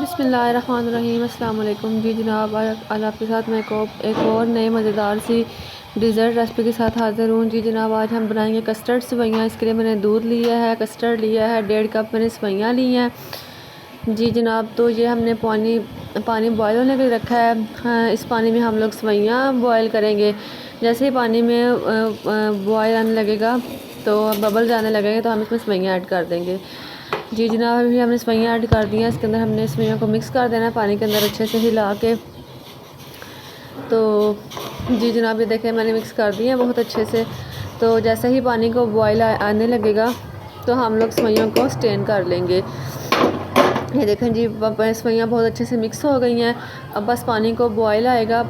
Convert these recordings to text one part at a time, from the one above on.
बिस्मिल्लाहिर्रहमानिर्रहीम अस्सलाम वालेकुम। जी जनाब, आज आपके साथ मैं एक और नए मज़ेदार सी डिज़र्ट रेसिपी के साथ हाज़िर हूँ। जी जनाब, आज हम बनाएंगे कस्टर्ड सेवइयाँ। इसके लिए मैंने दूध लिया है, कस्टर्ड लिया है, 1.5 कप मैंने सेवइयाँ ली हैं। जी जनाब, तो ये हमने पानी बॉयल होने के लिए रखा है। हाँ, इस पानी में हम लोग सेवइयाँ बॉयल करेंगे। जैसे ही पानी में बॉयल आने लगेगा, तो बबल जाने लगेंगे, तो हम इसमें सेवइयाँ ऐड कर देंगे। जी जनाब, अभी हमने सेवइयाँ ऐड कर दी हैं। इसके अंदर हमने सेवइयों को मिक्स कर देना है पानी के अंदर अच्छे से हिला के। तो जी जनाब, ये देखें मैंने मिक्स कर दी है बहुत अच्छे से। तो जैसे ही पानी को बॉयल आने लगेगा, तो हम लोग सेवइयों को स्टेन कर लेंगे। ये देखें जी, सेवइयाँ बहुत अच्छे से मिक्स हो गई हैं। अब बस पानी को बॉयल आएगा।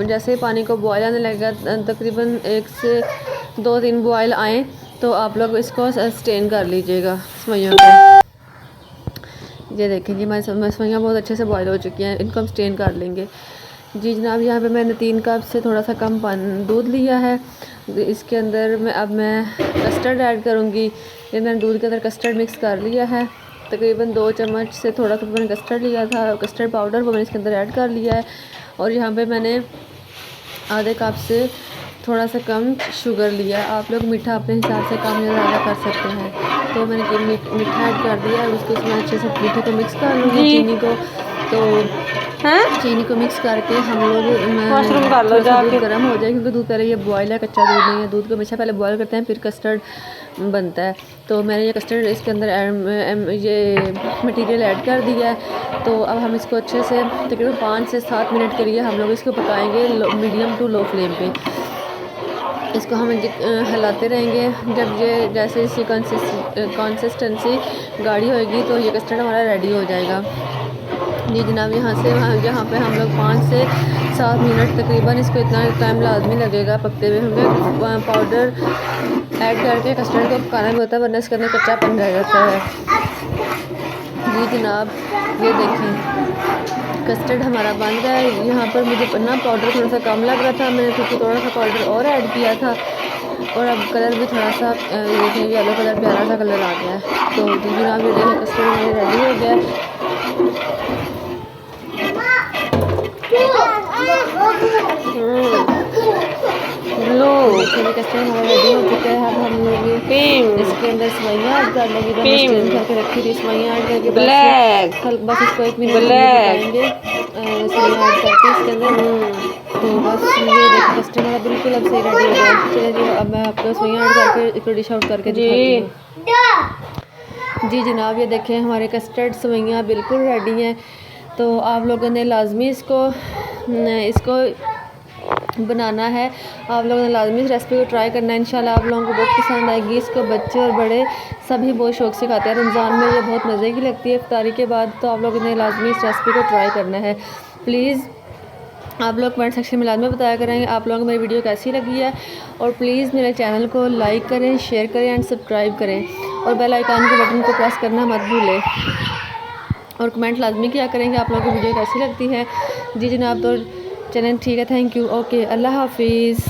जैसे ही पानी को बॉयल आने लगेगा, तकरीबन 1 से 2-3 बॉयल आए, तो आप लोग इसको स्टेन कर लीजिएगा सेवइयों को। ये देखें जी, हमारी सेवइयाँ बहुत अच्छे से बॉयल हो चुकी हैं। इनको हम स्टेन कर लेंगे। जी जनाब, यहाँ पे मैंने 3 कप से थोड़ा सा कम दूध लिया है। इसके अंदर मैं कस्टर्ड ऐड करूँगी। ये मैंने दूध के अंदर कस्टर्ड मिक्स कर लिया है। तकरीबन 2 चम्मच से थोड़ा सा मैंने कस्टर्ड लिया था, कस्टर्ड पाउडर, वो मैंने इसके अंदर ऐड कर लिया है। और यहाँ पे मैंने आधे कप से थोड़ा सा कम शुगर लिया है। आप लोग मीठा अपने हिसाब से कम या ज़्यादा कर सकते हैं। तो मैंने मीठा ऐड कर दिया है। उसको इसमें अच्छे से मीठे को मिक्स कर लूँगी, चीनी को। तो चीनी को मिक्स करके हम लोग थोड़ा सा दूध गर्म हो जाए, क्योंकि दूध पहले ये बॉयल है, कच्चा दूध नहीं है। दूध को हमेशा पहले बॉयल करते हैं, फिर कस्टर्ड बनता है। तो मैंने ये कस्टर्ड इसके अंदर ये मटेरियल ऐड कर दिया है। तो अब हम इसको अच्छे से तकरीबन 5 से 7 मिनट के लिए हम लोग इसको पकाएंगे मीडियम टू लो फ्लेम पे। इसको हम हिलाते रहेंगे। जब ये जैसे इसकी कंसिस्टेंसी गाढ़ी होएगी, तो ये कस्टर्ड हमारा रेडी हो जाएगा। जी जनाब, यहाँ पे हम लोग 5 से 7 मिनट तकरीबन, इसको इतना टाइम लाजमी लगेगा पकते हुए। हमें पाउडर ऐड करके कस्टर्ड को पकाना भी होता है, वरना इसके अंदर कच्चापन रह जाता है। जी जनाब, ये देखें कस्टर्ड हमारा बन गया है। यहाँ पर मुझे ना पाउडर थोड़ा सा कम लग रहा था, मैंने थोड़ा सा पाउडर और ऐड किया था। और अब कलर भी थोड़ा सा देखें, येलो कलर, प्यारा सा कलर आ गया है। तो जी जनाब, ये देखें कस्टर्ड हमारा रेडी हो गया। कस्टर्ड हमारा रेडी हो चुका है। अब हम लोग इसके अंदर सेवइयाँ ऐड कर लेंगे। स्टीम करके रखी थी सेवइयाँ ऐड करके बस इसको 1 मिनट पकाएंगे सेवइयाँ ऐड करके इसके अंदर। तो बस ये देखिए कस्टर्ड हमारा बिल्कुल अब सही रेडी हो गया। चलिए जी, अब मैं आपको सेवइयाँ ऐड करके इसको डिश आउट करके दिखाती हूँ। जी जनाब, ये देखें हमारे कस्टर्ड सेवइयाँ बिल्कुल रेडी हैं। तो आप लोगों ने लाजमी इसको बनाना है। आप लोगों ने लाजमी इस रेसिपी को ट्राई करना है। इंशाल्लाह आप लोगों को बहुत पसंद आएगी। इसको बच्चे और बड़े सभी बहुत शौक़ से खाते हैं। रमज़ान में ये बहुत मज़े की लगती है इफ्तारी के बाद। तो आप लोगों ने लाजमी इस रेसिपी को ट्राई करना है। प्लीज़ आप लोग कमेंट सेक्शन में लाजमी बताया करेंगे आप लोगों को मेरी वीडियो कैसी लगी है। और प्लीज़ मेरे चैनल को लाइक करें, शेयर करें एंड सब्सक्राइब करें। और बेल आइकन के बटन को प्रेस करना मत भूलें। और कमेंट लाजमी किया करेंगे आप लोगों को वीडियो कैसी लगती है। जी जनाब, तो चलें ठीक है, थैंक यू, ओके, अल्लाह हाफिज़।